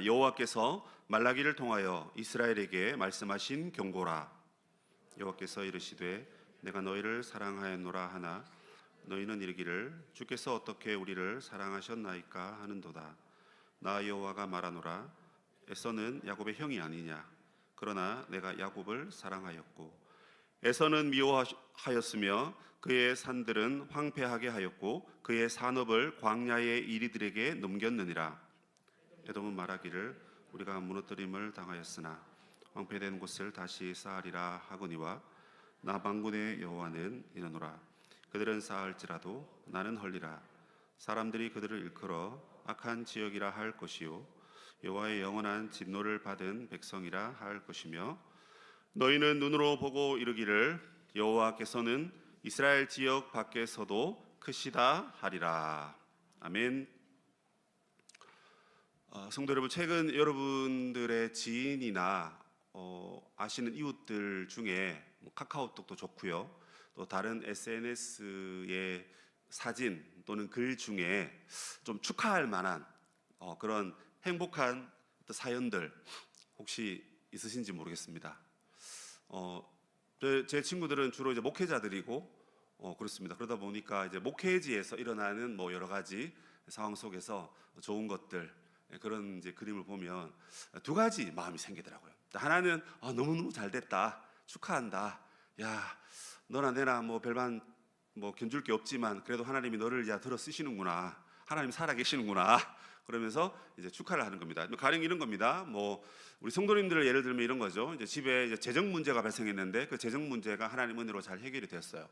여호와께서 말라기를 통하여 이스라엘에게 말씀하신 경고라. 여호와께서 이르시되 내가 너희를 사랑하였노라 하나 너희는 이르기를 주께서 어떻게 우리를 사랑하셨나이까 하는도다. 나 여호와가 말하노라. 에서는 야곱의 형이 아니냐. 그러나 내가 야곱을 사랑하였고 에서는 미워하였으며 그의 산들은 황폐하게 하였고 그의 산업을 광야의 이리들에게 넘겼느니라. 에돔은 말하기를 우리가 무너뜨림을 당하였으나 황폐된 곳을 다시 쌓으리라 하거니와 나 만군의 여호와는 이르노라. 그들은 쌓을지라도 나는 헐리라. 사람들이 그들을 일컬어 악한 지역이라 할 것이요 여호와의 영원한 진노를 받은 백성이라 할 것이며 너희는 눈으로 보고 이르기를 여호와께서는 이스라엘 지역 밖에서도 크시다 하리라. 아멘. 성도 여러분, 최근 여러분들의 지인이나 아시는 이웃들 중에 카카오톡도 좋고요, 또 다른 SNS의 사진 또는 글 중에 좀 축하할 만한 그런 행복한 사연들 혹시 있으신지 모르겠습니다. 제 친구들은 주로 이제 목회자들이고 그렇습니다. 그러다 보니까 이제 목회지에서 일어나는 여러 가지 상황 속에서 좋은 것들, 그런 이제 그림을 보면 두 가지 마음이 생기더라고요. 하나는 너무너무 잘 됐다, 축하한다, 야 너나 내나 별반 견줄 게 없지만 그래도 하나님이 너를 들어 쓰시는구나, 하나님 살아계시는구나, 그러면서 이제 축하를 하는 겁니다. 가령 이런 겁니다. 우리 성도님들을 예를 들면 이런 거죠. 이제 집에 이제 재정 문제가 발생했는데 그 재정 문제가 하나님 은혜로 잘 해결이 됐어요.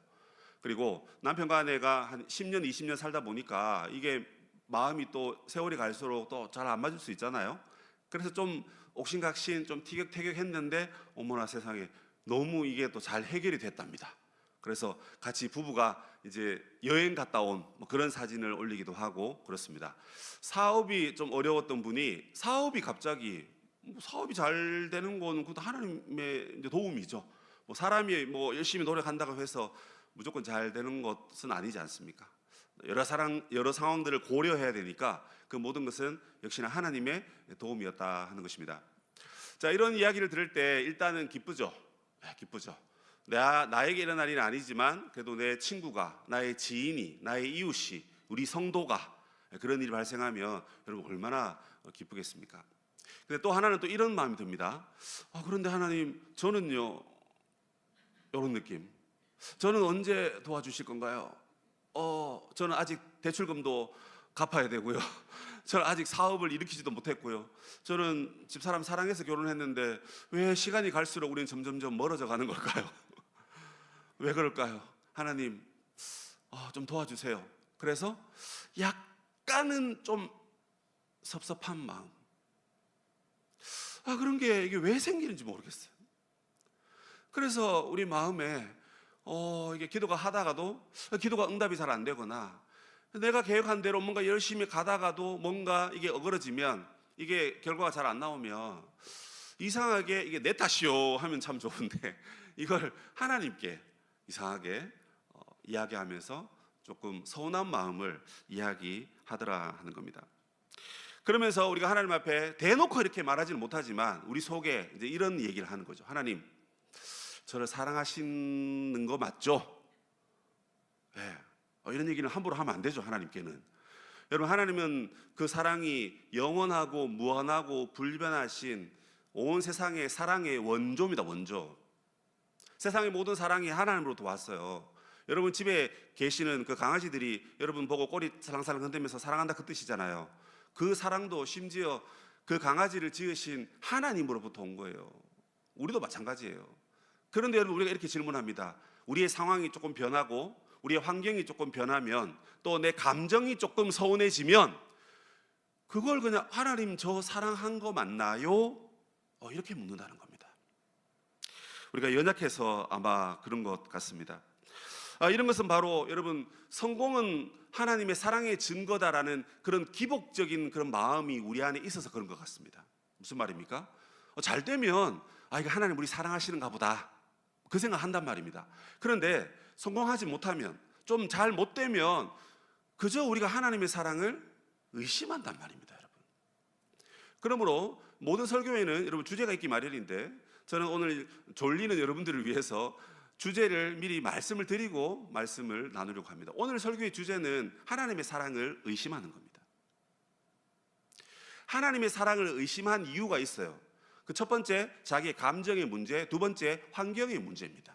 그리고 남편과 아내가 한 10년, 20년 살다 보니까 이게 마음이 또 세월이 갈수록 또 잘 안 맞을 수 있잖아요. 그래서 좀 옥신각신, 좀 티격태격했는데 어머나 세상에 너무 이게 또 잘 해결이 됐답니다. 그래서 같이 부부가 이제 여행 갔다 온 그런 사진을 올리기도 하고 그렇습니다. 사업이 좀 어려웠던 분이 사업이 갑자기 사업이 잘 되는 건 그것도 하나님의 도움이죠. 사람이 열심히 노력한다고 해서 무조건 잘 되는 것은 아니지 않습니까? 여러 상황들을 고려해야 되니까 그 모든 것은 역시나 하나님의 도움이었다 하는 것입니다. 자, 이런 이야기를 들을 때 일단은 기쁘죠. 기쁘죠. 나에게 일어날 일은 아니지만 그래도 내 친구가, 나의 지인이, 나의 이웃이, 우리 성도가 그런 일이 발생하면 여러분 얼마나 기쁘겠습니까? 근데 또 하나는 또 이런 마음이 듭니다. 그런데 하나님, 저는요, 이런 느낌. 저는 언제 도와주실 건가요? 저는 아직 대출금도 갚아야 되고요. 저는 아직 사업을 일으키지도 못했고요. 저는 집사람 사랑해서 결혼했는데 왜 시간이 갈수록 우리는 점점점 멀어져 가는 걸까요? 왜 그럴까요? 하나님, 좀 도와주세요. 그래서 약간은 좀 섭섭한 마음. 그런 게 이게 왜 생기는지 모르겠어요. 그래서 우리 마음에 이게 기도가 하다가도 기도가 응답이 잘 안 되거나 내가 계획한 대로 뭔가 열심히 가다가도 뭔가 이게 어그러지면 이게 결과가 잘 안 나오면 이상하게 이게 내 탓이요 하면 참 좋은데 이걸 하나님께 이상하게 이야기하면서 조금 서운한 마음을 이야기하더라 하는 겁니다. 그러면서 우리가 하나님 앞에 대놓고 이렇게 말하지는 못하지만 우리 속에 이제 이런 얘기를 하는 거죠. 하나님, 저를 사랑하시는 거 맞죠? 네. 이런 얘기는 함부로 하면 안 되죠. 하나님께는. 여러분, 하나님은 그 사랑이 영원하고 무한하고 불변하신 온 세상의 사랑의 원조입니다. 원조. 세상의 모든 사랑이 하나님으로부터 왔어요. 여러분 집에 계시는 그 강아지들이 여러분 보고 꼬리 살랑살랑 흔들면서 사랑한다 그 뜻이잖아요. 그 사랑도 심지어 그 강아지를 지으신 하나님으로부터 온 거예요. 우리도 마찬가지예요. 그런데 여러분, 우리가 이렇게 질문합니다. 우리의 상황이 조금 변하고 우리의 환경이 조금 변하면 또 내 감정이 조금 서운해지면 그걸 그냥 하나님 저 사랑한 거 맞나요? 이렇게 묻는다는 겁니다. 우리가 연약해서 아마 그런 것 같습니다. 이런 것은 바로 여러분 성공은 하나님의 사랑의 증거다라는 그런 기복적인 그런 마음이 우리 안에 있어서 그런 것 같습니다. 무슨 말입니까? 잘 되면 이거 하나님 우리 사랑하시는가 보다 그 생각한단 말입니다. 그런데 성공하지 못하면, 좀 잘 못 되면 그저 우리가 하나님의 사랑을 의심한단 말입니다. 여러분, 그러므로 모든 설교에는 여러분 주제가 있기 마련인데, 저는 오늘 졸리는 여러분들을 위해서 주제를 미리 말씀을 드리고 말씀을 나누려고 합니다. 오늘 설교의 주제는 하나님의 사랑을 의심하는 겁니다. 하나님의 사랑을 의심한 이유가 있어요. 그 첫 번째, 자기의 감정의 문제, 두 번째, 환경의 문제입니다.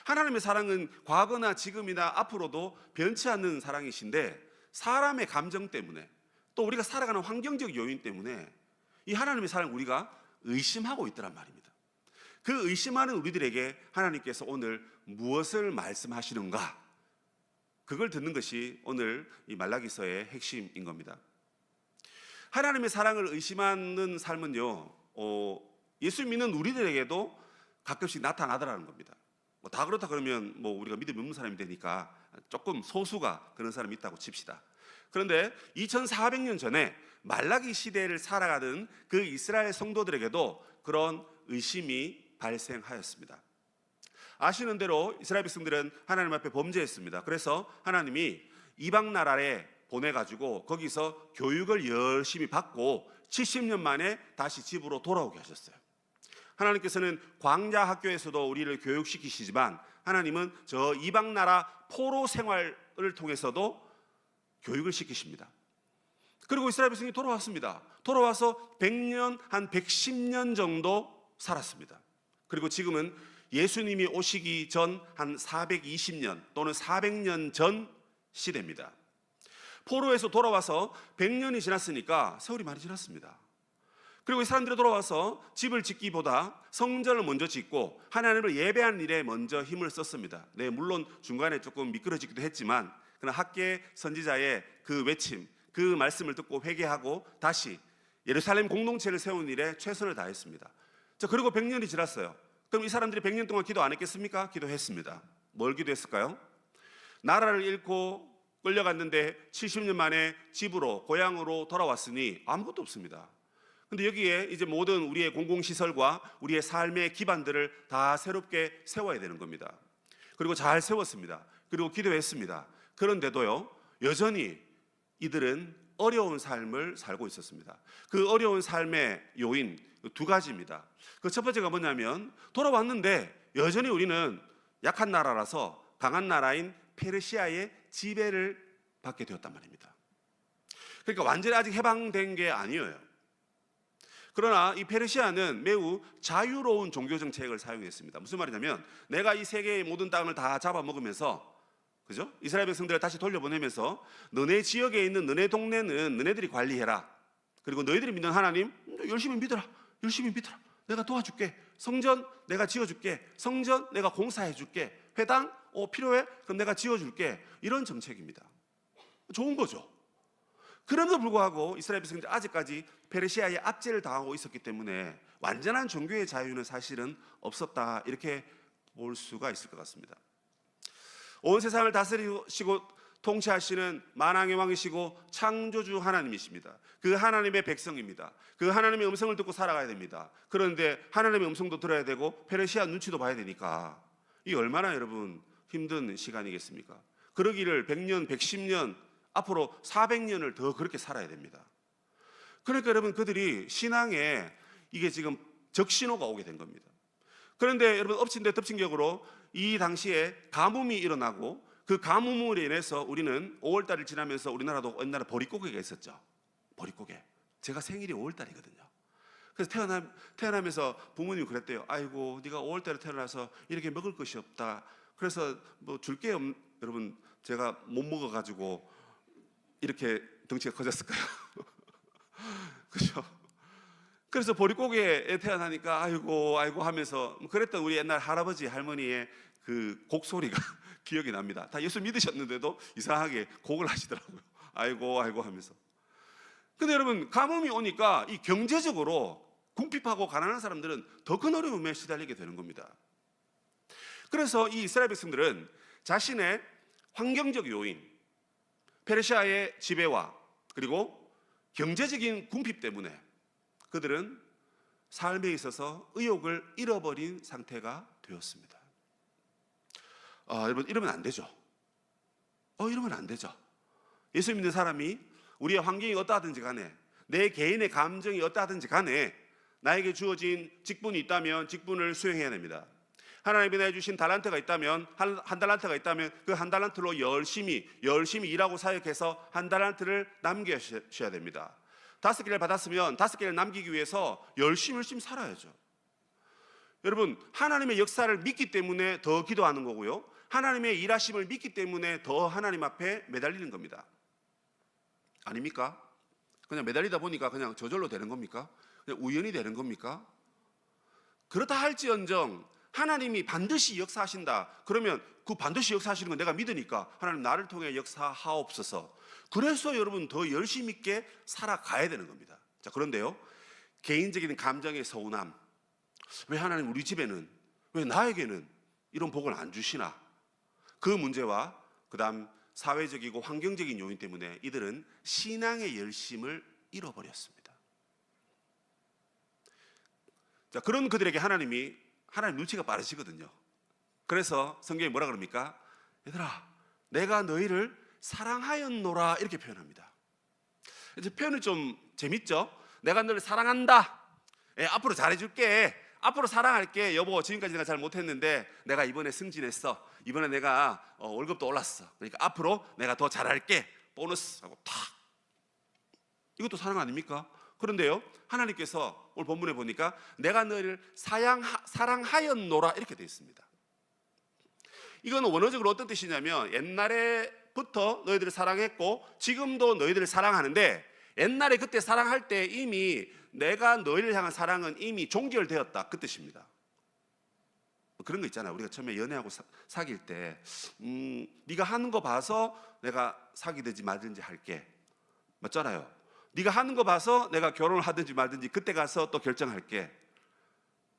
하나님의 사랑은 과거나 지금이나 앞으로도 변치 않는 사랑이신데, 사람의 감정 때문에 또 우리가 살아가는 환경적 요인 때문에 이 하나님의 사랑을 우리가 의심하고 있더란 말입니다. 그 의심하는 우리들에게 하나님께서 오늘 무엇을 말씀하시는가, 그걸 듣는 것이 오늘 이 말라기서의 핵심인 겁니다. 하나님의 사랑을 의심하는 삶은요, 예수 믿는 우리들에게도 가끔씩 나타나더라는 겁니다. 다 그렇다 그러면 우리가 믿음이 없는 사람이 되니까 조금 소수가 그런 사람이 있다고 칩시다. 그런데 2400년 전에 말라기 시대를 살아가는 그 이스라엘 성도들에게도 그런 의심이 발생하였습니다. 아시는 대로 이스라엘 백성들은 하나님 앞에 범죄했습니다. 그래서 하나님이 이방 나라에 보내가지고 거기서 교육을 열심히 받고 70년 만에 다시 집으로 돌아오게 하셨어요. 하나님께서는 광야 학교에서도 우리를 교육시키시지만, 하나님은 저 이방 나라 포로 생활을 통해서도 교육을 시키십니다. 그리고 이스라엘 백성이 돌아왔습니다. 돌아와서 100년, 한 110년 정도 살았습니다. 그리고 지금은 예수님이 오시기 전 한 420년 또는 400년 전 시대입니다. 포로에서 돌아와서 100년이 지났으니까 세월이 많이 지났습니다. 그리고 이 사람들이 돌아와서 집을 짓기보다 성전을 먼저 짓고 하나님을 예배하는 일에 먼저 힘을 썼습니다. 네, 물론 중간에 조금 미끄러지기도 했지만, 그러나 학계 선지자의 그 외침, 그 말씀을 듣고 회개하고 다시 예루살렘 공동체를 세우는 일에 최선을 다했습니다. 자, 그리고 100년이 지났어요. 그럼 이 사람들이 100년 동안 기도 안 했겠습니까? 기도했습니다. 뭘 기도했을까요? 나라를 잃고 끌려갔는데 70년 만에 집으로, 고향으로 돌아왔으니 아무것도 없습니다. 근데 여기에 이제 모든 우리의 공공시설과 우리의 삶의 기반들을 다 새롭게 세워야 되는 겁니다. 그리고 잘 세웠습니다. 그리고 기도했습니다. 그런데도요, 여전히 이들은 어려운 삶을 살고 있었습니다. 그 어려운 삶의 요인 두 가지입니다. 그 첫 번째가 뭐냐면, 돌아왔는데 여전히 우리는 약한 나라라서 강한 나라인 페르시아의 지배를 받게 되었단 말입니다. 그러니까 완전히 아직 해방된 게 아니에요. 그러나 이 페르시아는 매우 자유로운 종교 정책을 사용했습니다. 무슨 말이냐면, 내가 이 세계의 모든 땅을 다 잡아먹으면서, 그죠? 이스라엘 백성들을 다시 돌려보내면서 너네 지역에 있는 너네 동네는 너네들이 관리해라. 그리고 너희들이 믿는 하나님 열심히 믿어라. 열심히 믿어라. 내가 도와줄게. 성전 내가 지어줄게. 성전 내가 공사해줄게. 회당 필요해? 그럼 내가 지어줄게. 이런 정책입니다. 좋은 거죠. 그럼에도 불구하고 이스라엘 백성들이 아직까지 페르시아의 압제를 당하고 있었기 때문에 완전한 종교의 자유는 사실은 없었다, 이렇게 볼 수가 있을 것 같습니다. 온 세상을 다스리시고 통치하시는 만왕의 왕이시고 창조주 하나님이십니다. 그 하나님의 백성입니다. 그 하나님의 음성을 듣고 살아가야 됩니다. 그런데 하나님의 음성도 들어야 되고 페르시아 눈치도 봐야 되니까 이 얼마나 여러분 힘든 시간이겠습니까? 그러기를 100년, 110년, 앞으로 400년을 더 그렇게 살아야 됩니다. 그러니까 여러분, 그들이 신앙에 이게 지금 적신호가 오게 된 겁니다. 그런데 여러분, 엎친 데 덮친 격으로 이 당시에 가뭄이 일어나고, 그 가뭄으로 인해서 우리는 5월달을 지나면서 우리나라도 옛날에 보릿고개가 있었죠. 보릿고개. 제가 생일이 5월달이거든요. 그래서 태어나면서 부모님이 그랬대요. 아이고, 네가 5월달에 태어나서 이렇게 먹을 것이 없다. 그래서 줄 게 여러분, 제가 못 먹어가지고 이렇게 덩치가 커졌을까요? 그렇죠? 그래서 보릿고개에 태어나니까 아이고 하면서 그랬던 우리 옛날 할아버지 할머니의 그 곡소리가 기억이 납니다. 다 예수 믿으셨는데도 이상하게 곡을 하시더라고요. 아이고 하면서. 근데 여러분, 가뭄이 오니까 이 경제적으로 궁핍하고 가난한 사람들은 더 큰 어려움에 시달리게 되는 겁니다. 그래서 이 이스라엘 백성들은 자신의 환경적 요인, 페르시아의 지배와 그리고 경제적인 궁핍 때문에 그들은 삶에 있어서 의욕을 잃어버린 상태가 되었습니다. 여러분, 이러면 안 되죠. 이러면 안 되죠. 예수 믿는 사람이 우리의 환경이 어떠하든지 간에 내 개인의 감정이 어떠하든지 간에 나에게 주어진 직분이 있다면 직분을 수행해야 됩니다. 하나님이 내게 주신 달란트가 있다면 한 달란트가 있다면 그 한 달란트로 열심히 일하고 사역해서 한 달란트를 남기셔야 됩니다. 5개를 받았으면 5개를 남기기 위해서 열심히 살아야죠. 여러분, 하나님의 역사를 믿기 때문에 더 기도하는 거고요, 하나님의 일하심을 믿기 때문에 더 하나님 앞에 매달리는 겁니다. 아닙니까? 그냥 매달리다 보니까 그냥 저절로 되는 겁니까? 그냥 우연히 되는 겁니까? 그렇다 할지언정 하나님이 반드시 역사하신다. 그러면 그 반드시 역사하시는 건 내가 믿으니까 하나님 나를 통해 역사하옵소서. 그래서 여러분 더 열심히 있게 살아가야 되는 겁니다. 자, 그런데요, 개인적인 감정의 서운함, 왜 하나님 우리 집에는, 왜 나에게는 이런 복을 안 주시나, 그 문제와 그 다음 사회적이고 환경적인 요인 때문에 이들은 신앙의 열심을 잃어버렸습니다. 자, 그런 그들에게 하나님 눈치가 빠르시거든요. 그래서 성경이 뭐라 그럽니까? 얘들아, 내가 너희를 사랑하였노라, 이렇게 표현합니다. 이제 표현이 좀 재밌죠? 내가 너를 사랑한다. 앞으로 잘해줄게. 앞으로 사랑할게. 여보, 지금까지 내가 잘 못했는데 내가 이번에 승진했어. 이번에 내가 월급도 올랐어. 그러니까 앞으로 내가 더 잘할게. 보너스 하고 탁. 이것도 사랑 아닙니까? 그런데요, 하나님께서 오늘 본문에 보니까 내가 너희를 사랑하였노라, 이렇게 되어 있습니다. 이건 원어적으로 어떤 뜻이냐면 옛날에부터 너희들을 사랑했고 지금도 너희들을 사랑하는데, 옛날에 그때 사랑할 때 이미 내가 너희를 향한 사랑은 이미 종결되었다, 그 뜻입니다. 그런 거 있잖아요. 우리가 처음에 연애하고 사귈 때 네가 하는 거 봐서 내가 사귀든지 말든지 할게, 맞잖아요. 네가 하는 거 봐서 내가 결혼을 하든지 말든지 그때 가서 또 결정할게.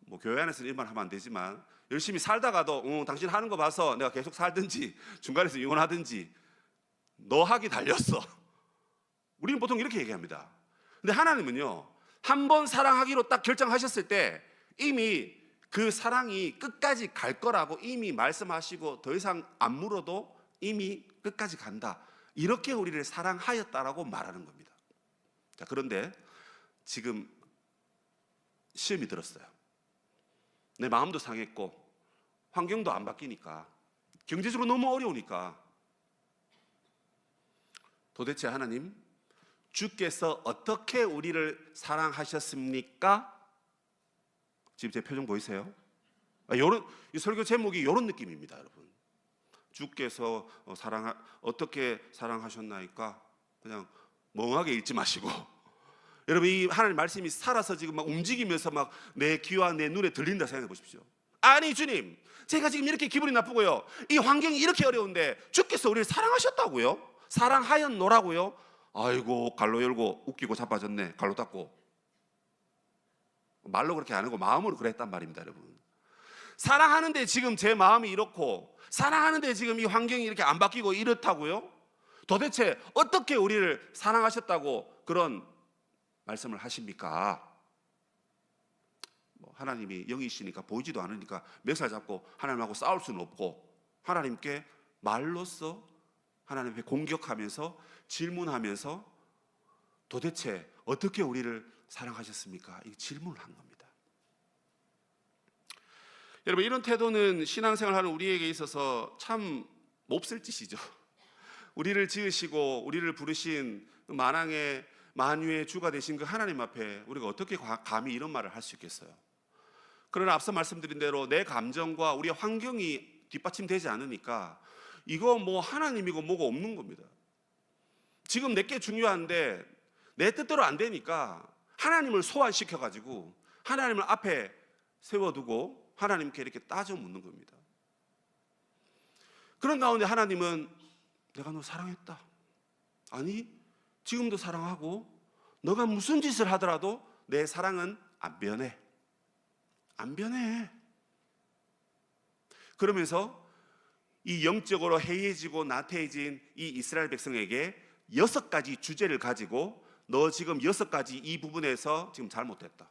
뭐 교회 안에서는 이런 말 하면 안 되지만 열심히 살다가도 당신 하는 거 봐서 내가 계속 살든지 중간에서 이혼하든지 너 하기 달렸어. 우리는 보통 이렇게 얘기합니다. 근데 하나님은요, 한 번 사랑하기로 딱 결정하셨을 때 이미 그 사랑이 끝까지 갈 거라고 이미 말씀하시고 더 이상 안 물어도 이미 끝까지 간다, 이렇게 우리를 사랑하였다라고 말하는 겁니다. 자, 그런데 지금 시험이 들었어요. 내 마음도 상했고 환경도 안 바뀌니까, 경제적으로 너무 어려우니까 도대체 하나님, 주께서 어떻게 우리를 사랑하셨습니까? 지금 제 표정 보이세요? 이 설교 제목이 이런 느낌입니다, 여러분. 주께서 어떻게 사랑하셨나이까? 그냥 멍하게 읽지 마시고, 여러분, 이 하나님 말씀이 살아서 지금 막 움직이면서 막 내 귀와 내 눈에 들린다 생각해 보십시오. 아니 주님, 제가 지금 이렇게 기분이 나쁘고요, 이 환경이 이렇게 어려운데 주께서 우리를 사랑하셨다고요? 사랑하였노라고요? 아이고, 갈로 열고 웃기고 자빠졌네, 갈로 닫고. 말로 그렇게 안 하고 마음으로 그랬단 말입니다, 여러분. 사랑하는데 지금 제 마음이 이렇고, 사랑하는데 지금 이 환경이 이렇게 안 바뀌고 이렇다고요? 도대체 어떻게 우리를 사랑하셨다고 그런 말씀을 하십니까? 하나님이 영이시니까 보이지도 않으니까 멱살 잡고 하나님하고 싸울 수는 없고, 하나님께 말로써 하나님께 공격하면서 질문하면서 도대체 어떻게 우리를 사랑하셨습니까? 이 질문을 한 겁니다. 여러분, 이런 태도는 신앙생활하는 우리에게 있어서 참 몹쓸 짓이죠. 우리를 지으시고 우리를 부르신 만유의 주가 되신 그 하나님 앞에 우리가 어떻게 감히 이런 말을 할 수 있겠어요? 그러나 앞서 말씀드린 대로 내 감정과 우리의 환경이 뒷받침되지 않으니까 이거 뭐 하나님이고 뭐가 없는 겁니다. 지금 내게 중요한데 내 뜻대로 안 되니까 하나님을 소환시켜가지고 하나님을 앞에 세워두고 하나님께 이렇게 따져 묻는 겁니다. 그런 가운데 하나님은 내가 너 사랑했다. 아니, 지금도 사랑하고 너가 무슨 짓을 하더라도 내 사랑은 안 변해. 안 변해. 그러면서 이 영적으로 해이해지고 나태해진 이 이스라엘 백성에게 6가지 주제를 가지고 너 지금 6가지 이 부분에서 지금 잘못됐다.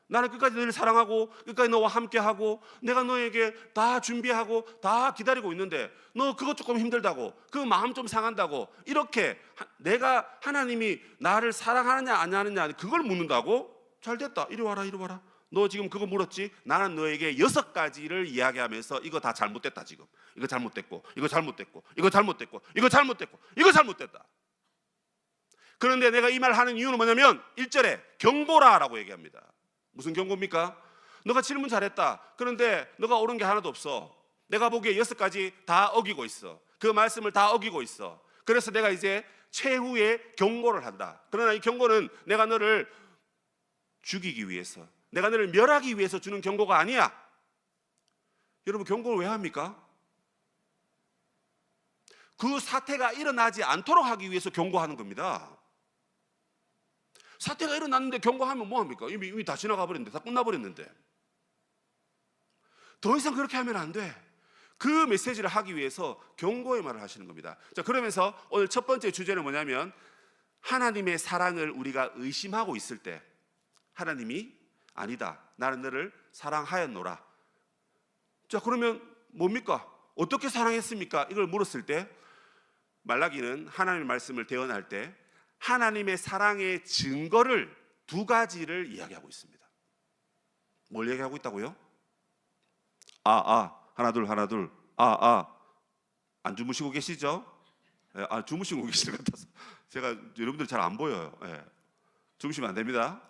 나는 끝까지 너를 사랑하고 끝까지 너와 함께하고 내가 너에게 다 준비하고 다 기다리고 있는데 너 그것 조금 힘들다고, 그 마음 좀 상한다고, 이렇게 내가 하나님이 나를 사랑하느냐 안 하느냐 그걸 묻는다고? 잘 됐다, 이리 와라 이리 와라. 너 지금 그거 물었지? 나는 너에게 6가지를 이야기하면서 이거 다 잘못됐다. 지금 이거 잘못됐고 이거 잘못됐고 이거 잘못됐고 이거 잘못됐고 이거 잘못됐다. 그런데 내가 이 말을 하는 이유는 뭐냐면 1절에 경고라 라고 얘기합니다. 무슨 경고입니까? 너가 질문 잘했다. 그런데 너가 옳은 게 하나도 없어. 내가 보기에 6가지 다 어기고 있어. 그 말씀을 다 어기고 있어. 그래서 내가 이제 최후의 경고를 한다. 그러나 이 경고는 내가 너를 죽이기 위해서, 내가 너를 멸하기 위해서 주는 경고가 아니야. 여러분, 경고를 왜 합니까? 그 사태가 일어나지 않도록 하기 위해서 경고하는 겁니다. 사태가 일어났는데 경고하면 뭐합니까? 이미 다 지나가 버렸는데, 다 끝나버렸는데. 더 이상 그렇게 하면 안 돼. 그 메시지를 하기 위해서 경고의 말을 하시는 겁니다. 자, 그러면서 오늘 첫 번째 주제는 뭐냐면, 하나님의 사랑을 우리가 의심하고 있을 때 하나님이 아니다, 나는 너를 사랑하였노라. 자, 그러면 뭡니까? 어떻게 사랑했습니까? 이걸 물었을 때 말라기는 하나님의 말씀을 대언할 때 하나님의 사랑의 증거를 2가지를 이야기하고 있습니다. 뭘 얘기하고 있다고요? 하나 둘 안 주무시고 계시죠? 주무시고 계시는 것 같아서 제가 여러분들 잘 안 보여요. 주무시면 안 됩니다.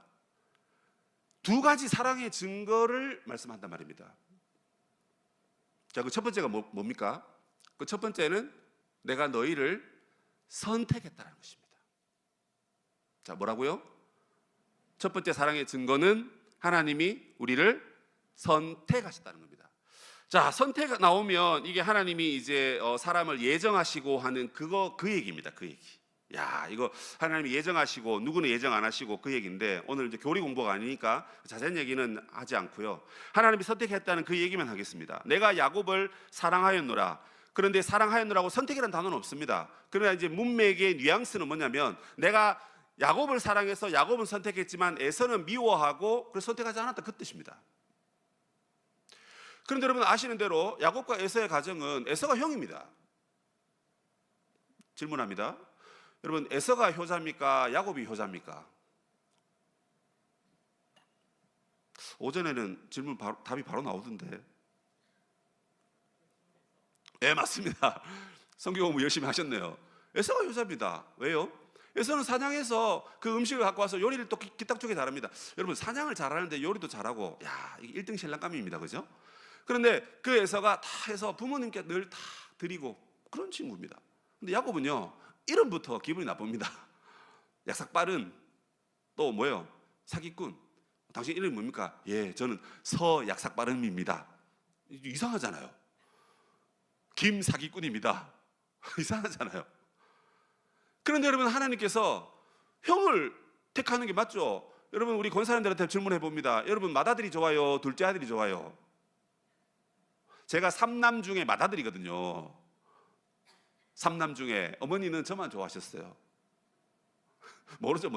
2가지 사랑의 증거를 말씀한단 말입니다. 자, 그 첫 번째가 뭡니까? 그 첫 번째는 내가 너희를 선택했다는 것입니다. 자, 뭐라고요? 첫 번째 사랑의 증거는 하나님이 우리를 선택하셨다는 겁니다. 자, 선택 나오면 이게 하나님이 이제 사람을 예정하시고 하는 그 얘기입니다. 그 얘기. 야, 이거 하나님이 예정하시고 누구는 예정 안 하시고 그 얘기인데, 오늘 이제 교리 공부가 아니니까 자세한 얘기는 하지 않고요. 하나님이 선택했다는 그 얘기만 하겠습니다. 내가 야곱을 사랑하였노라. 그런데 사랑하였노라고 선택이라는 단어는 없습니다. 그러나 이제 문맥의 뉘앙스는 뭐냐면, 내가 야곱을 사랑해서 야곱은 선택했지만 에서는 미워하고 그래서 선택하지 않았다, 그 뜻입니다. 그런데 여러분 아시는 대로 야곱과 에서의 가정은 에서가 형입니다. 질문합니다. 여러분, 에서가 효자입니까? 야곱이 효자입니까? 오전에는 질문 답이 바로 나오던데. 네, 맞습니다. 성경 공부 열심히 하셨네요. 에서가 효자입니다. 왜요? 에서는 사냥해서 그 음식을 갖고 와서 요리를 또 기딱쪽에 잘합니다. 여러분, 사냥을 잘하는데 요리도 잘하고, 야, 이게 1등 신랑감입니다. 그죠? 그런데 그 에서가 다 해서 부모님께 늘 다 드리고 그런 친구입니다. 근데 야곱은요, 이름부터 기분이 나쁩니다. 약삭빠른, 또 뭐예요? 사기꾼. 당신 이름이 뭡니까? 예, 저는 서약삭빠름입니다. 이상하잖아요. 김사기꾼입니다. 이상하잖아요. 그런데 여러분, 하나님께서 형을 택하는 게 맞죠? 여러분, 우리 권사님들한테 질문해 봅니다. 여러분, 맏아들이 좋아요? 둘째 아들이 좋아요? 제가 3남 중에 맏아들이거든요. 3남 중에 어머니는 저만 좋아하셨어요. 모르죠.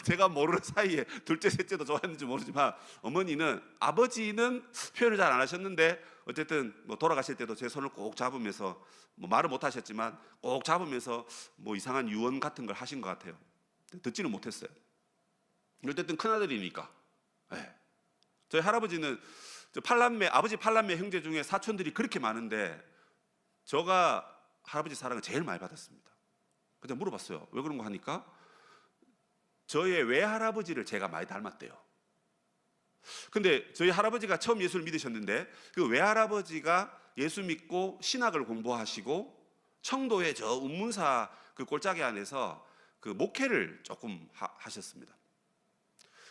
제가 모르는 사이에 둘째, 셋째도 좋아했는지 모르지만, 어머니는, 아버지는 표현을 잘 안 하셨는데 어쨌든 돌아가실 때도 제 손을 꼭 잡으면서, 말을 못 하셨지만 꼭 잡으면서 이상한 유언 같은 걸 하신 것 같아요. 듣지는 못했어요. 어쨌든 큰아들이니까. 네. 저희 할아버지는 아버지 8남매 형제 중에 사촌들이 그렇게 많은데 저가 할아버지 사랑을 제일 많이 받았습니다. 그때 물어봤어요. 왜 그런 거 하니까 저의 외할아버지를 제가 많이 닮았대요. 근데 저희 할아버지가 처음 예수를 믿으셨는데 그 외할아버지가 예수 믿고 신학을 공부하시고 청도의 저 운문사 그 골짜기 안에서 그 목회를 조금 하셨습니다.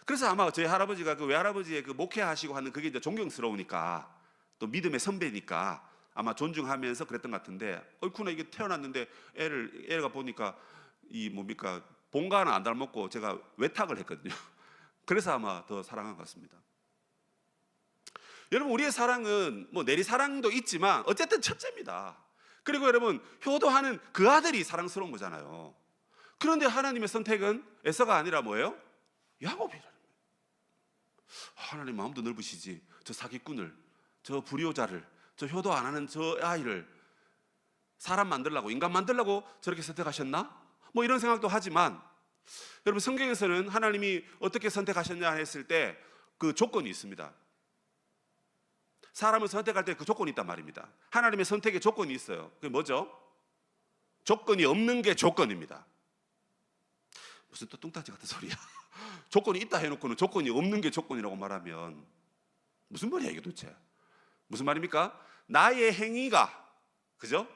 그래서 아마 저희 할아버지가 그 외할아버지의 그 목회하시고 하는 그게 이제 존경스러우니까, 또 믿음의 선배니까 아마 존중하면서 그랬던 것 같은데, 얼쿠나 이게 태어났는데 애가 보니까 본가는 안 닮았고 제가 외탁을 했거든요. 그래서 아마 더 사랑한 것 같습니다. 여러분, 우리의 사랑은 내리사랑도 있지만 어쨌든 첫째입니다. 그리고 여러분, 효도하는 그 아들이 사랑스러운 거잖아요. 그런데 하나님의 선택은 에서가 아니라 뭐예요? 야곱이라는 거예요. 하나님 마음도 넓으시지, 저 사기꾼을, 저 불효자를, 저 효도 안 하는 저 아이를 사람 만들려고, 인간 만들려고 저렇게 선택하셨나? 뭐 이런 생각도 하지만, 여러분 성경에서는 하나님이 어떻게 선택하셨냐 했을 때 그 조건이 있습니다. 사람을 선택할 때 그 조건이 있단 말입니다. 하나님의 선택의 조건이 있어요. 그게 뭐죠? 조건이 없는 게 조건입니다. 무슨 또 뚱딴지 같은 소리야. 조건이 있다 해놓고는 조건이 없는 게 조건이라고 말하면 무슨 말이야 이게 도대체? 무슨 말입니까? 나의 행위가, 그죠?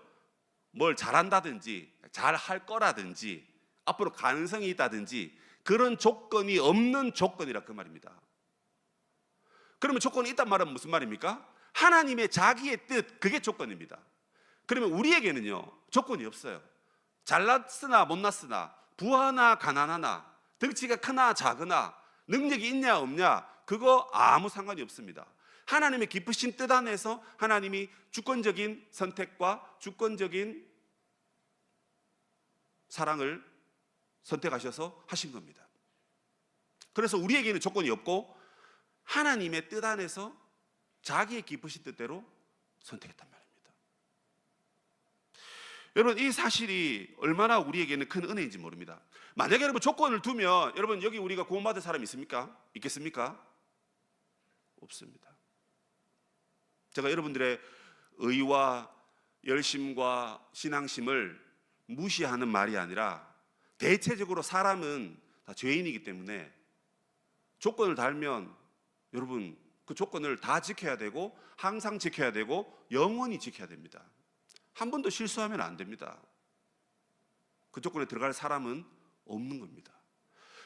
뭘 잘한다든지 잘할 거라든지 앞으로 가능성이 있다든지 그런 조건이 없는 조건이라 그 말입니다. 그러면 조건이 있단 말은 무슨 말입니까? 하나님의 자기의 뜻, 그게 조건입니다. 그러면 우리에게는요 조건이 없어요. 잘났으나 못났으나, 부하나 가난하나, 덩치가 크나 작으나, 능력이 있냐 없냐, 그거 아무 상관이 없습니다. 하나님의 깊으신 뜻 안에서 하나님이 주권적인 선택과 주권적인 사랑을 선택하셔서 하신 겁니다. 그래서 우리에게는 조건이 없고 하나님의 뜻 안에서 자기의 깊으신 뜻대로 선택했단 말입니다. 여러분 이 사실이 얼마나 우리에게는 큰 은혜인지 모릅니다. 만약에 여러분 조건을 두면, 여러분 여기 우리가 구원받을 사람이 있습니까? 있겠습니까? 없습니다. 제가 여러분들의 의와 열심과 신앙심을 무시하는 말이 아니라, 대체적으로 사람은 다 죄인이기 때문에 조건을 달면 여러분 그 조건을 다 지켜야 되고 항상 지켜야 되고 영원히 지켜야 됩니다. 한 번도 실수하면 안 됩니다. 그 조건에 들어갈 사람은 없는 겁니다.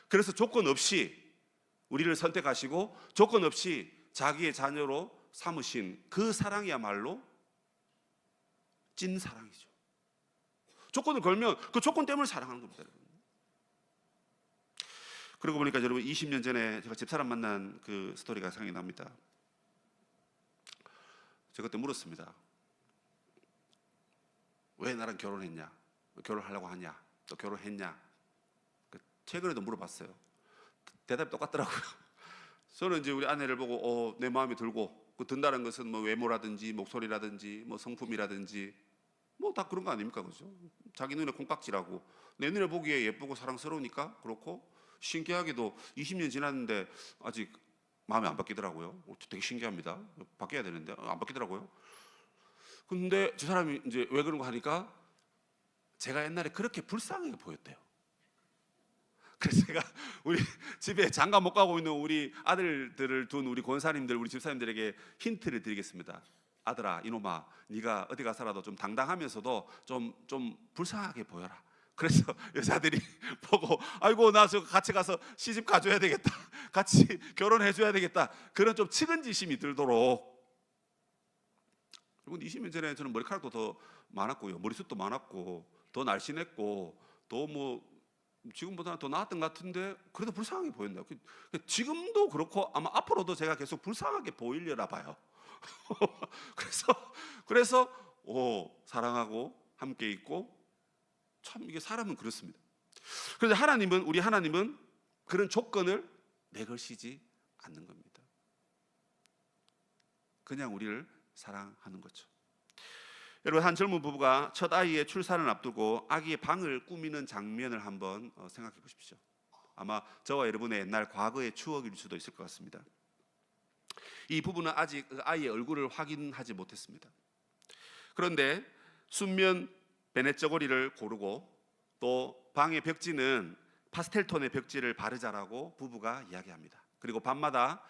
그래서 조건 없이 우리를 선택하시고 조건 없이 자기의 자녀로 삼으신 그 사랑이야말로 찐 사랑이죠. 조건을 걸면 그 조건 때문에 사랑하는 겁니다. 그러고 보니까 여러분 20년 전에 제가 집사람 만난 그 스토리가 생각이 납니다. 제가 그때 물었습니다. 왜 나랑 결혼했냐? 결혼하려고 하냐? 또 결혼했냐? 최근에도 물어봤어요. 대답이 똑같더라고요. 저는 이제 우리 아내를 보고 내 마음이 들고, 그 든다는 것은 뭐 외모라든지 목소리라든지 뭐 성품이라든지 뭐 다 그런 거 아닙니까? 그죠? 자기 눈에 콩깍지라고, 내 눈에 보기에 예쁘고 사랑스러우니까 그렇고, 신기하게도 20년 지났는데 아직 마음이 안 바뀌더라고요. 되게 신기합니다. 바뀌어야 되는데 안 바뀌더라고요. 근데 저 사람이 이제 왜 그런 거 하니까 제가 옛날에 그렇게 불쌍하게 보였대요. 그래서 제가 우리 집에 장가 못 가고 있는 우리 아들들을 둔 우리 권사님들, 우리 집사님들에게 힌트를 드리겠습니다. 아들아, 이놈아, 네가 어디 가서라도 좀 당당하면서도 좀 불쌍하게 보여라. 그래서 여자들이 보고, 아이고 나 저 같이 가서 시집 가줘야 되겠다, 같이 결혼해줘야 되겠다, 그런 좀 측은지심이 들도록. 여러분 20년 전에 저는 머리카락도 더 많았고요, 머리숱도 많았고, 더 날씬했고, 더 뭐 지금보다는 더 나았던 것 같은데 그래도 불쌍하게 보인다. 지금도 그렇고 아마 앞으로도 제가 계속 불쌍하게 보이려나 봐요. 그래서 사랑하고 함께 있고, 참 이게 사람은 그렇습니다. 그런데 하나님은, 우리 하나님은 그런 조건을 내걸시지 않는 겁니다. 그냥 우리를 사랑하는 거죠. 여러분 한 젊은 부부가 첫 아이의 출산을 앞두고 아기의 방을 꾸미는 장면을 한번 생각해 보십시오. 아마 저와 여러분의 옛날 과거의 추억일 수도 있을 것 같습니다. 이 부부는 아직 아이의 얼굴을 확인하지 못했습니다. 그런데 순면 베넷 저고리를 고르고 또 방의 벽지는 파스텔 톤의 벽지를 바르자라고 부부가 이야기합니다. 그리고 밤마다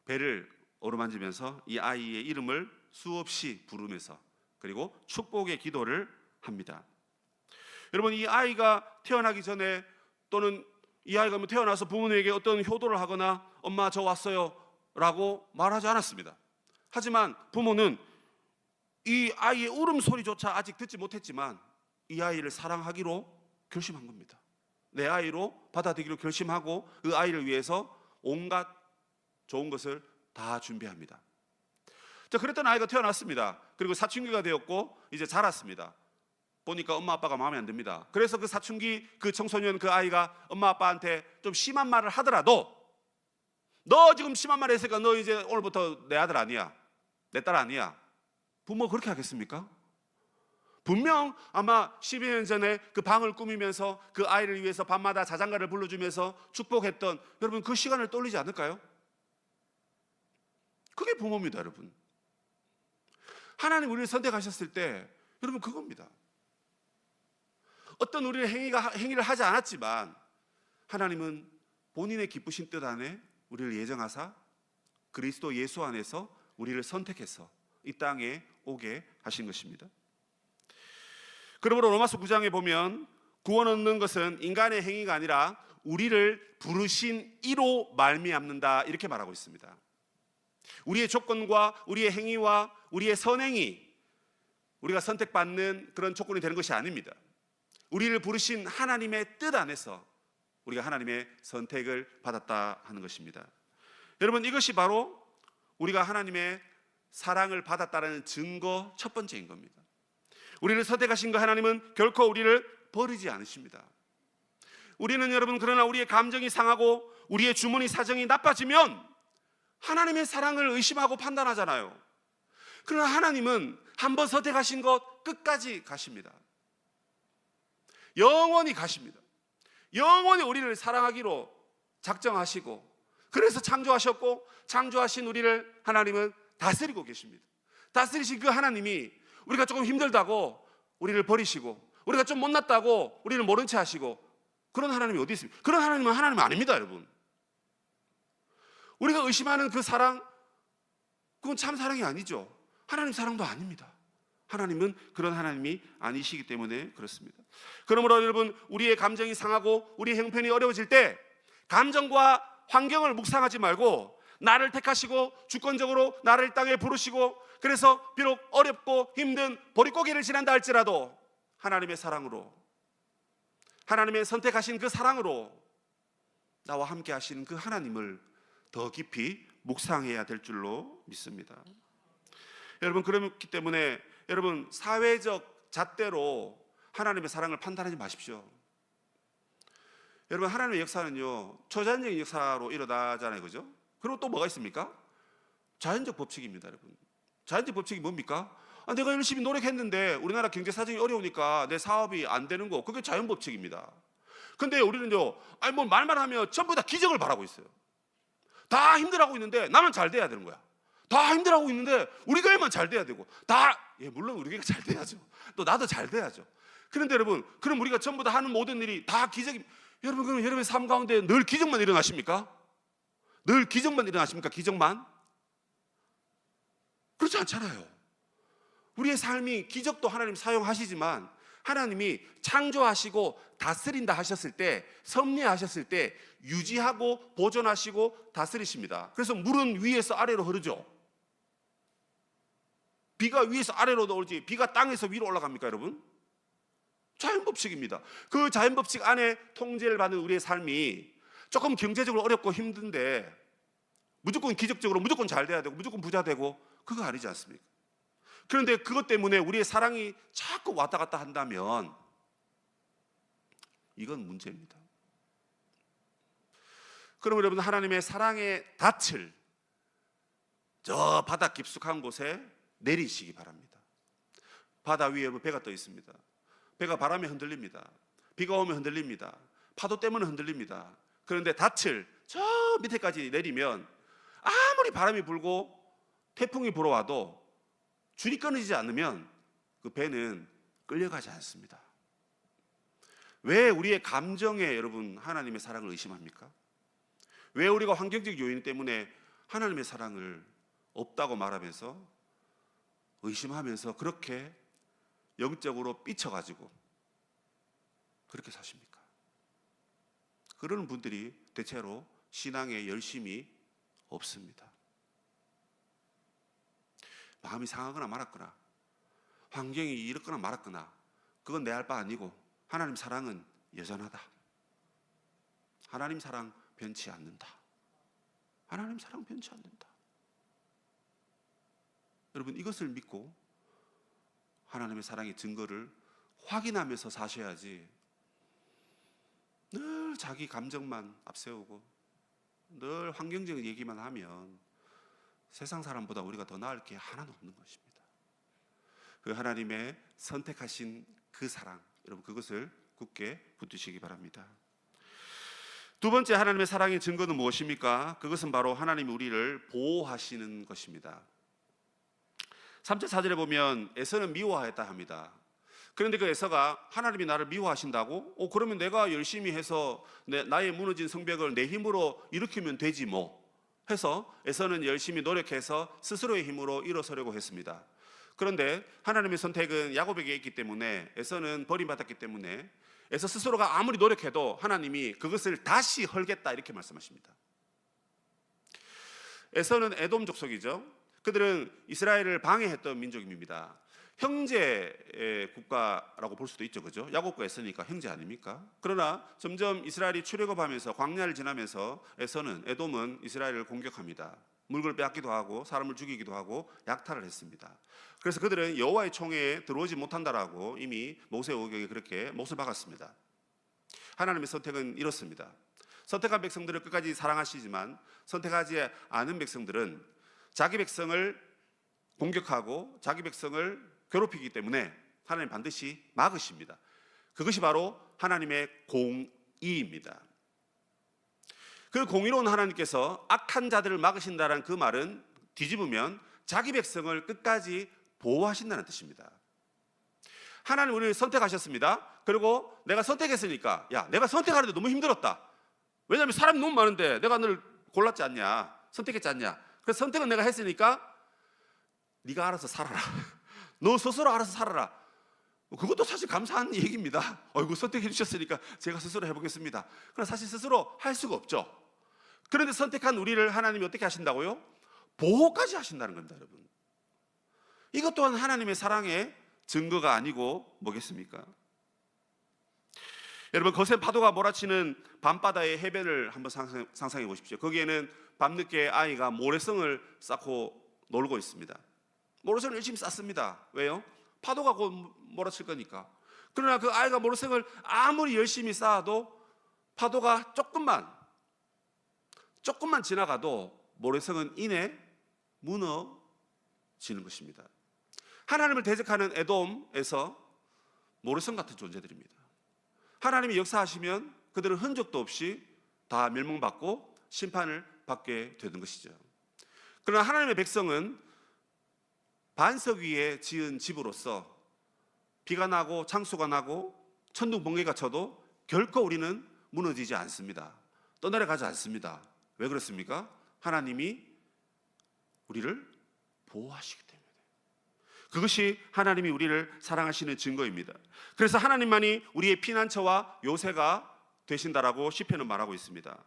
배를 어루만지면서 이 아이의 이름을 수없이 부르면서, 그리고 축복의 기도를 합니다. 여러분 이 아이가 태어나기 전에, 또는 이 아이가 태어나서 부모님에게 어떤 효도를 하거나 엄마 저 왔어요 라고 말하지 않았습니다. 하지만 부모는 이 아이의 울음소리조차 아직 듣지 못했지만 이 아이를 사랑하기로 결심한 겁니다. 내 아이로 받아들이기로 결심하고 그 아이를 위해서 온갖 좋은 것을 다 준비합니다. 자, 그랬던 아이가 태어났습니다. 그리고 사춘기가 되었고 이제 자랐습니다. 보니까 엄마 아빠가 마음에 안 듭니다. 그래서 그 사춘기, 그 청소년, 그 아이가 엄마 아빠한테 좀 심한 말을 하더라도 너 지금 심한 말 했으니까 너 이제 오늘부터 내 아들 아니야, 내 딸 아니야. 부모 그렇게 하겠습니까? 분명 아마 12년 전에 그 방을 꾸미면서 그 아이를 위해서 밤마다 자장가를 불러주면서 축복했던 여러분 그 시간을 떠올리지 않을까요? 그게 부모입니다, 여러분. 하나님 우리를 선택하셨을 때 여러분 그겁니다. 어떤 우리의 행위를 하지 않았지만 하나님은 본인의 기쁘신 뜻 안에 우리를 예정하사 그리스도 예수 안에서 우리를 선택해서 이 땅에 오게 하신 것입니다. 그러므로 로마서 9장에 보면 구원 얻는 것은 인간의 행위가 아니라 우리를 부르신 이로 말미암는다 이렇게 말하고 있습니다. 우리의 조건과 우리의 행위와 우리의 선행이 우리가 선택받는 그런 조건이 되는 것이 아닙니다. 우리를 부르신 하나님의 뜻 안에서 우리가 하나님의 선택을 받았다 하는 것입니다. 여러분 이것이 바로 우리가 하나님의 사랑을 받았다는 증거 첫 번째인 겁니다. 우리를 선택하신 그 하나님은 결코 우리를 버리지 않으십니다. 우리는 여러분 그러나 우리의 감정이 상하고 우리의 주머니 사정이 나빠지면 하나님의 사랑을 의심하고 판단하잖아요. 그러나 하나님은 한번 선택하신 것 끝까지 가십니다. 영원히 가십니다. 영원히 우리를 사랑하기로 작정하시고 그래서 창조하셨고 창조하신 우리를 하나님은 다스리고 계십니다. 다스리신 그 하나님이 우리가 조금 힘들다고 우리를 버리시고 우리가 좀 못났다고 우리를 모른 채 하시고 그런 하나님이 어디 있습니까? 그런 하나님은 하나님 아닙니다, 여러분. 우리가 의심하는 그 사랑 그건 참 사랑이 아니죠. 하나님 사랑도 아닙니다. 하나님은 그런 하나님이 아니시기 때문에 그렇습니다. 그러므로 여러분 우리의 감정이 상하고 우리의 형편이 어려워질 때 감정과 환경을 묵상하지 말고 나를 택하시고 주권적으로 나를 땅에 부르시고 그래서 비록 어렵고 힘든 보릿고개를 지난다 할지라도 하나님의 사랑으로 하나님의 선택하신 그 사랑으로 나와 함께 하시는 그 하나님을 더 깊이 묵상해야 될 줄로 믿습니다. 여러분 그렇기 때문에 여러분 사회적 잣대로 하나님의 사랑을 판단하지 마십시오. 여러분 하나님의 역사는요 초자연적인 역사로 일어나잖아요, 그죠? 그리고 또 뭐가 있습니까? 자연적 법칙입니다, 여러분. 자연적 법칙이 뭡니까? 내가 열심히 노력했는데 우리나라 경제 사정이 어려우니까 내 사업이 안 되는 거 그게 자연 법칙입니다. 근데 우리는요 뭐 말만 하면 전부 다 기적을 바라고 있어요. 다 힘들어하고 있는데 나는 잘 돼야 되는 거야. 다 힘들어하고 있는데 우리 교회만 잘 돼야 되고 물론 우리 교회가 잘 돼야죠. 또 나도 잘 돼야죠. 그런데 여러분 그럼 우리가 전부 다 하는 모든 일이 다 기적이 여러분 그럼 여러분의 삶 가운데 늘 기적만 일어나십니까? 늘 기적만 일어나십니까? 기적만? 그렇지 않잖아요. 우리의 삶이 기적도 하나님 사용하시지만 하나님이 창조하시고 다스린다 하셨을 때 섭리하셨을 때 유지하고 보존하시고 다스리십니다. 그래서 물은 위에서 아래로 흐르죠. 비가 위에서 아래로 오르지 비가 땅에서 위로 올라갑니까, 여러분? 자연법칙입니다. 그 자연법칙 안에 통제를 받는 우리의 삶이 조금 경제적으로 어렵고 힘든데 무조건 기적적으로 무조건 잘 돼야 되고 무조건 부자 되고 그거 아니지 않습니까? 그런데 그것 때문에 우리의 사랑이 자꾸 왔다 갔다 한다면 이건 문제입니다. 그럼 여러분 하나님의 사랑의 닻을 저 바다 깊숙한 곳에 내리시기 바랍니다. 바다 위에 배가 떠 있습니다. 배가 바람에 흔들립니다. 비가 오면 흔들립니다. 파도 때문에 흔들립니다. 그런데 닻을 저 밑에까지 내리면 아무리 바람이 불고 태풍이 불어와도 줄이 끊어지지 않으면 그 배는 끌려가지 않습니다. 왜 우리의 감정에 여러분 하나님의 사랑을 의심합니까? 왜 우리가 환경적 요인 때문에 하나님의 사랑을 없다고 말하면서 의심하면서 그렇게 영적으로 삐쳐가지고 그렇게 사십니까? 그러는 분들이 대체로 신앙에 열심이 없습니다. 마음이 상하거나 말았거나 환경이 이렇거나 말았거나 그건 내 할 바 아니고 하나님 사랑은 여전하다. 하나님 사랑 변치 않는다. 하나님 사랑 변치 않는다. 여러분 이것을 믿고 하나님의 사랑의 증거를 확인하면서 사셔야지 늘 자기 감정만 앞세우고 늘 환경적인 얘기만 하면 세상 사람보다 우리가 더 나을 게 하나도 없는 것입니다. 그 하나님의 선택하신 그 사랑, 여러분 그것을 굳게 붙드시기 바랍니다. 두 번째 하나님의 사랑의 증거는 무엇입니까? 그것은 바로 하나님이 우리를 보호하시는 것입니다. 3절 4절에 보면 에서는 미워하였다 합니다. 그런데 그 에서가 하나님이 나를 미워하신다고? 그러면 내가 열심히 해서 나의 무너진 성벽을 내 힘으로 일으키면 되지 뭐 해서 에서는 열심히 노력해서 스스로의 힘으로 일어서려고 했습니다. 그런데 하나님의 선택은 야곱에게 있기 때문에 에서는 버림받았기 때문에 에서 스스로가 아무리 노력해도 하나님이 그것을 다시 헐겠다 이렇게 말씀하십니다. 에서는 에돔 족속이죠. 그들은 이스라엘을 방해했던 민족입니다. 형제의 국가라고 볼 수도 있죠, 그죠? 야곱과 에서니까 형제 아닙니까? 그러나 점점 이스라엘이 출애굽하면서 광야를 지나면서 에돔은 이스라엘을 공격합니다. 물건을 빼앗기도 하고 사람을 죽이기도 하고 약탈을 했습니다. 그래서 그들은 여호와의 총회에 들어오지 못한다라고 이미 모세오경에 그렇게 못을 박았습니다. 하나님의 선택은 이렇습니다. 선택한 백성들을 끝까지 사랑하시지만 선택하지 않은 백성들은 자기 백성을 공격하고 자기 백성을 괴롭히기 때문에 하나님 반드시 막으십니다. 그것이 바로 하나님의 공의입니다. 그 공의로운 하나님께서 악한 자들을 막으신다는 그 말은 뒤집으면 자기 백성을 끝까지 보호하신다는 뜻입니다. 하나님 우리를 선택하셨습니다. 그리고 내가 선택했으니까 내가 선택하는데 너무 힘들었다. 왜냐하면 사람이 너무 많은데 내가 너를 골랐지 않냐, 선택했지 않냐. 그래서 선택은 내가 했으니까 네가 알아서 살아라. 너 스스로 알아서 살아라. 그것도 사실 감사한 얘기입니다. 선택해 주셨으니까 제가 스스로 해보겠습니다. 그러나 사실 스스로 할 수가 없죠. 그런데 선택한 우리를 하나님이 어떻게 하신다고요? 보호까지 하신다는 겁니다, 여러분. 이것 또한 하나님의 사랑의 증거가 아니고 뭐겠습니까? 여러분 거센 파도가 몰아치는 밤바다의 해변을 한번 상상해 보십시오. 거기에는 밤늦게 아이가 모래성을 쌓고 놀고 있습니다. 모래성을 열심히 쌓습니다. 왜요? 파도가 곧 몰아칠 거니까. 그러나 그 아이가 모래성을 아무리 열심히 쌓아도 파도가 조금만 지나가도 모래성은 이내 무너지는 것입니다. 하나님을 대적하는 에돔에서 모래성 같은 존재들입니다. 하나님이 역사하시면 그들은 흔적도 없이 다 멸망받고 심판을 받게 되는 것이죠. 그러나 하나님의 백성은 반석 위에 지은 집으로서 비가 나고 창수가 나고 천둥 번개가 쳐도 결코 우리는 무너지지 않습니다. 떠내려가지 않습니다. 왜 그렇습니까? 하나님이 우리를 보호하시기 때문에. 그것이 하나님이 우리를 사랑하시는 증거입니다. 그래서 하나님만이 우리의 피난처와 요새가 되신다라고 시편은 말하고 있습니다.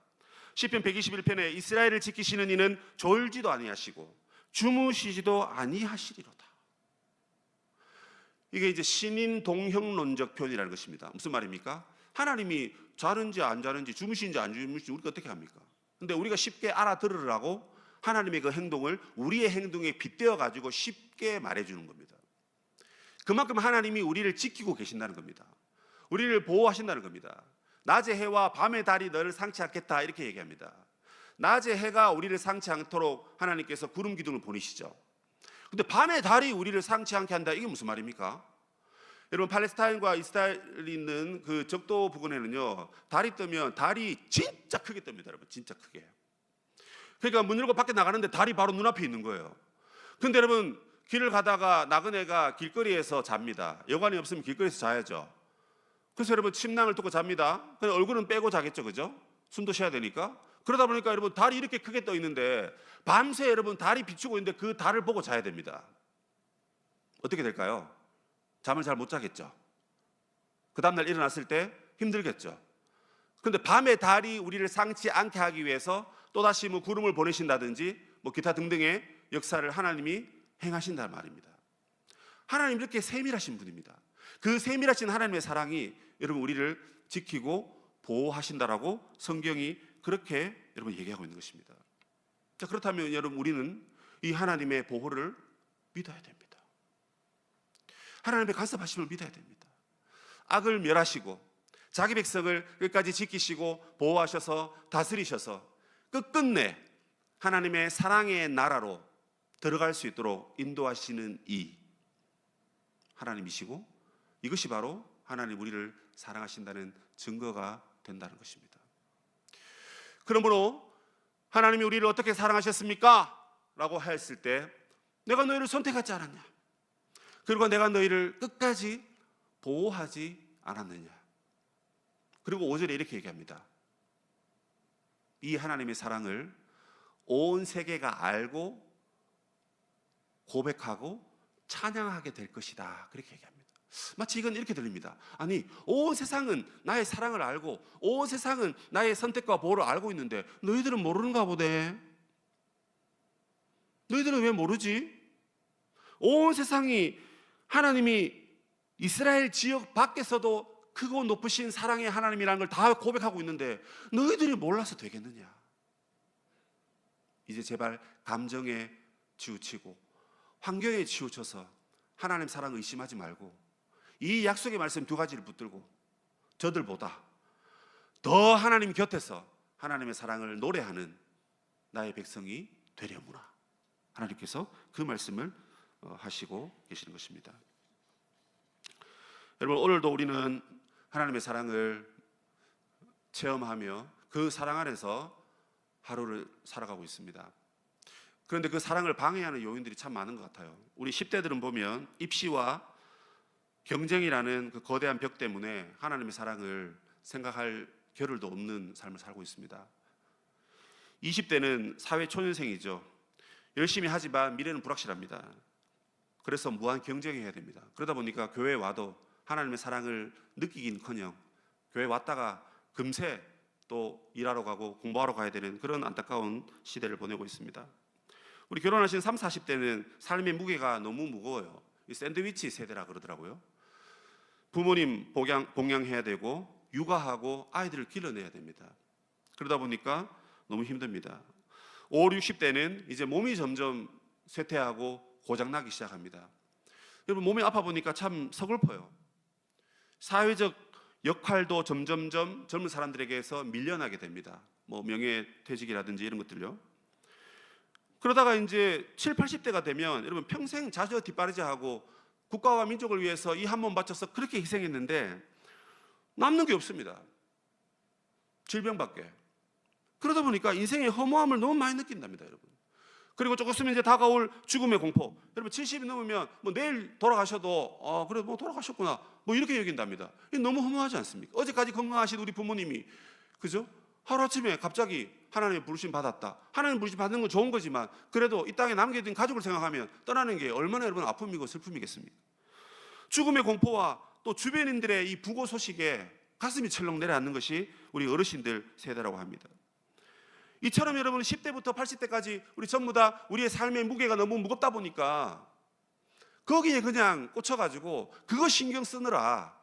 시편 121편에 이스라엘을 지키시는 이는 졸지도 아니하시고 주무시지도 아니하시리로다. 이게 이제 신인 동형론적 표현이라는 것입니다. 무슨 말입니까? 하나님이 자는지 안 자는지 주무시는지 안 주무시는지 우리가 어떻게 합니까? 근데 우리가 쉽게 알아들으라고 하나님의 그 행동을 우리의 행동에 빗대어 가지고 쉽게 말해주는 겁니다. 그만큼 하나님이 우리를 지키고 계신다는 겁니다. 우리를 보호하신다는 겁니다. 낮의 해와 밤의 달이 너를 상치 않겠다 이렇게 얘기합니다. 낮의 해가 우리를 상치 않도록 하나님께서 구름 기둥을 보내시죠. 근데 밤의 달이 우리를 상치 않게 한다, 이게 무슨 말입니까? 여러분 팔레스타인과 이스라엘이 있는 그 적도 부근에는요 달이 뜨면 달이 진짜 크게 뜹니다. 여러분 진짜 크게. 그러니까 문 열고 밖에 나가는데 달이 바로 눈앞에 있는 거예요. 근데 여러분 길을 가다가 나그네가 길거리에서 잡니다. 여관이 없으면 길거리에서 자야죠. 그래서 여러분 침낭을 두고 잡니다. 그냥 얼굴은 빼고 자겠죠, 그죠? 숨도 쉬어야 되니까. 그러다 보니까 여러분 달이 이렇게 크게 떠 있는데 밤새 여러분 달이 비추고 있는데 그 달을 보고 자야 됩니다. 어떻게 될까요? 잠을 잘 못 자겠죠. 그 다음날 일어났을 때 힘들겠죠. 그런데 밤에 달이 우리를 상치 않게 하기 위해서 또다시 뭐 구름을 보내신다든지 뭐 기타 등등의 역사를 하나님이 행하신다는 말입니다. 하나님 이렇게 세밀하신 분입니다. 그 세밀하신 하나님의 사랑이 여러분 우리를 지키고 보호하신다라고 성경이 그렇게 여러분 얘기하고 있는 것입니다. 자, 그렇다면 여러분 우리는 이 하나님의 보호를 믿어야 됩니다. 하나님의 간섭하심을 믿어야 됩니다. 악을 멸하시고 자기 백성을 끝까지 지키시고 보호하셔서 다스리셔서 끝끝내 하나님의 사랑의 나라로 들어갈 수 있도록 인도하시는 이 하나님이시고, 이것이 바로 하나님 우리를 사랑하신다는 증거가 된다는 것입니다. 그러므로 하나님이 우리를 어떻게 사랑하셨습니까? 라고 했을 때, 내가 너희를 선택하지 않았냐? 그리고 내가 너희를 끝까지 보호하지 않았느냐? 그리고 5절에 이렇게 얘기합니다. 이 하나님의 사랑을 온 세계가 알고 고백하고 찬양하게 될 것이다, 그렇게 얘기합니다. 마치 이건 이렇게 들립니다. 아니, 온 세상은 나의 사랑을 알고 온 세상은 나의 선택과 보호를 알고 있는데 너희들은 모르는가 보대. 너희들은 왜 모르지? 온 세상이 하나님이 이스라엘 지역 밖에서도 크고 높으신 사랑의 하나님이라는 걸 다 고백하고 있는데 너희들이 몰라서 되겠느냐? 이제 제발 감정에 치우치고 환경에 치우쳐서 하나님 사랑을 의심하지 말고 이 약속의 말씀 두 가지를 붙들고 저들보다 더 하나님 곁에서 하나님의 사랑을 노래하는 나의 백성이 되려무나. 하나님께서 그 말씀을 하시고 계시는 것입니다. 여러분, 오늘도 우리는 하나님의 사랑을 체험하며 그 사랑 안에서 하루를 살아가고 있습니다. 그런데 그 사랑을 방해하는 요인들이 참 많은 것 같아요. 우리 10대들은 보면 입시와 경쟁이라는 그 거대한 벽 때문에 하나님의 사랑을 생각할 겨를도 없는 삶을 살고 있습니다. 20대는 사회 초년생이죠. 열심히 하지만 미래는 불확실합니다. 그래서 무한 경쟁해야 됩니다. 그러다 보니까 교회에 와도 하나님의 사랑을 느끼긴커녕 교회 왔다가 금세 또 일하러 가고 공부하러 가야 되는 그런 안타까운 시대를 보내고 있습니다. 우리 결혼하신 30, 40대는 삶의 무게가 너무 무거워요. 이 샌드위치 세대라 그러더라고요. 부모님 봉양해야 되고 육아하고 아이들을 길러내야 됩니다. 그러다 보니까 너무 힘듭니다. 5, 60대는 이제 몸이 점점 쇠퇴하고 고장나기 시작합니다. 여러분, 몸이 아파 보니까 참 서글퍼요. 사회적 역할도 점점점 젊은 사람들에게서 밀려나게 됩니다. 뭐 명예퇴직이라든지 이런 것들요. 그러다가 이제 7, 80대가 되면 여러분 평생 자저 뒷바라지하고 국가와 민족을 위해서 이 한 몸 바쳐서 그렇게 희생했는데 남는 게 없습니다. 질병밖에. 그러다 보니까 인생의 허무함을 너무 많이 느낀답니다, 여러분. 그리고 조금 있으면 이제 다가올 죽음의 공포. 여러분 70이 넘으면 뭐 내일 돌아가셔도 그래 뭐 돌아가셨구나 뭐 이렇게 여긴답니다. 이게 너무 허무하지 않습니까? 어제까지 건강하신 우리 부모님이 그죠? 하루아침에 갑자기 하나님의 부르심 받았다. 하나님 부르심 받는 건 좋은 거지만 그래도 이 땅에 남겨둔 가족을 생각하면 떠나는 게 얼마나 여러분 아픔이고 슬픔이겠습니까? 죽음의 공포와 또 주변인들의 이 부고 소식에 가슴이 철렁 내려앉는 것이 우리 어르신들 세대라고 합니다. 이처럼 여러분 10대부터 80대까지 우리 전부 다 우리의 삶의 무게가 너무 무겁다 보니까 거기에 그냥 꽂혀가지고 그거 신경 쓰느라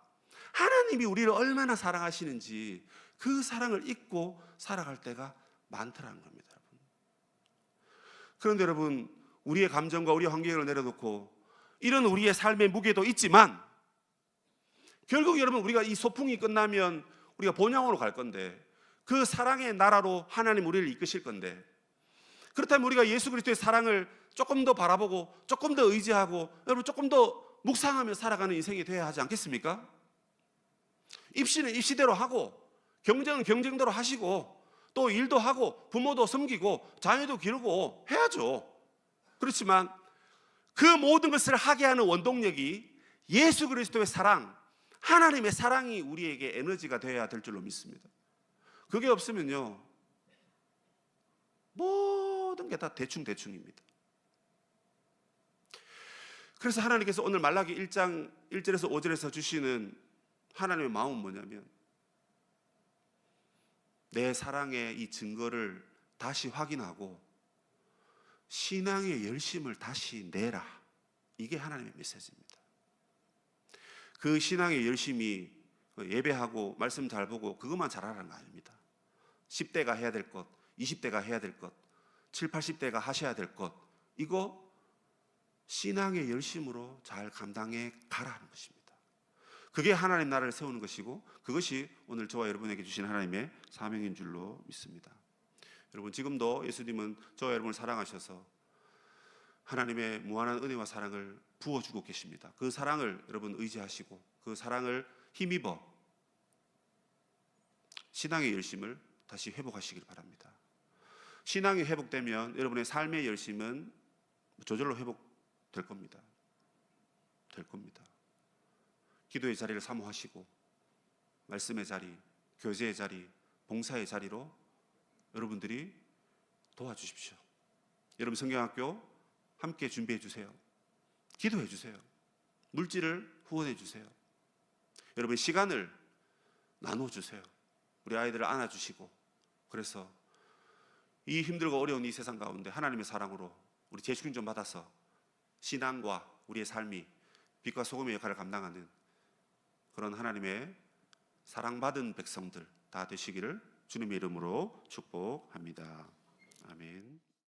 하나님이 우리를 얼마나 사랑하시는지 그 사랑을 잊고 살아갈 때가 많더라는 겁니다, 여러분. 그런데 여러분, 우리의 감정과 우리의 환경을 내려놓고 이런 우리의 삶의 무게도 있지만 결국 여러분 우리가 이 소풍이 끝나면 우리가 본향으로 갈 건데 그 사랑의 나라로 하나님 우리를 이끄실 건데 그렇다면 우리가 예수 그리스도의 사랑을 조금 더 바라보고 조금 더 의지하고 여러분 조금 더 묵상하며 살아가는 인생이 되어야 하지 않겠습니까? 입시는 입시대로 하고 경쟁은 경쟁대로 하시고 또 일도 하고 부모도 섬기고 자녀도 기르고 해야죠. 그렇지만 그 모든 것을 하게 하는 원동력이 예수 그리스도의 사랑, 하나님의 사랑이 우리에게 에너지가 되어야 될 줄로 믿습니다. 그게 없으면요 모든 게 다 대충입니다. 그래서 하나님께서 오늘 말라기 1장 1절에서 5절에서 주시는 하나님의 마음은 뭐냐면 내 사랑의 이 증거를 다시 확인하고 신앙의 열심을 다시 내라. 이게 하나님의 메시지입니다. 그 신앙의 열심이 예배하고 말씀 잘 보고 그것만 잘하라는 거 아닙니다. 10대가 해야 될 것, 20대가 해야 될 것, 7, 80대가 하셔야 될 것, 이거 신앙의 열심으로 잘 감당해 가라는 것입니다. 그게 하나님 나라를 세우는 것이고 그것이 오늘 저와 여러분에게 주신 하나님의 사명인 줄로 믿습니다. 여러분 지금도 예수님은 저와 여러분을 사랑하셔서 하나님의 무한한 은혜와 사랑을 부어주고 계십니다. 그 사랑을 여러분 의지하시고 그 사랑을 힘입어 신앙의 열심을 다시 회복하시길 바랍니다. 신앙이 회복되면 여러분의 삶의 열심은 저절로 회복될 겁니다. 될 겁니다. 기도의 자리를 사모하시고 말씀의 자리, 교제의 자리, 봉사의 자리로 여러분들이 도와주십시오. 여러분 성경학교 함께 준비해 주세요. 기도해 주세요. 물질을 후원해 주세요. 여러분 시간을 나눠 주세요. 우리 아이들을 안아주시고, 그래서 이 힘들고 어려운 이 세상 가운데 하나님의 사랑으로 우리 재충전 좀 받아서 신앙과 우리의 삶이 빛과 소금의 역할을 감당하는 그런 하나님의 사랑받은 백성들 다 되시기를 주님의 이름으로 축복합니다. 아멘.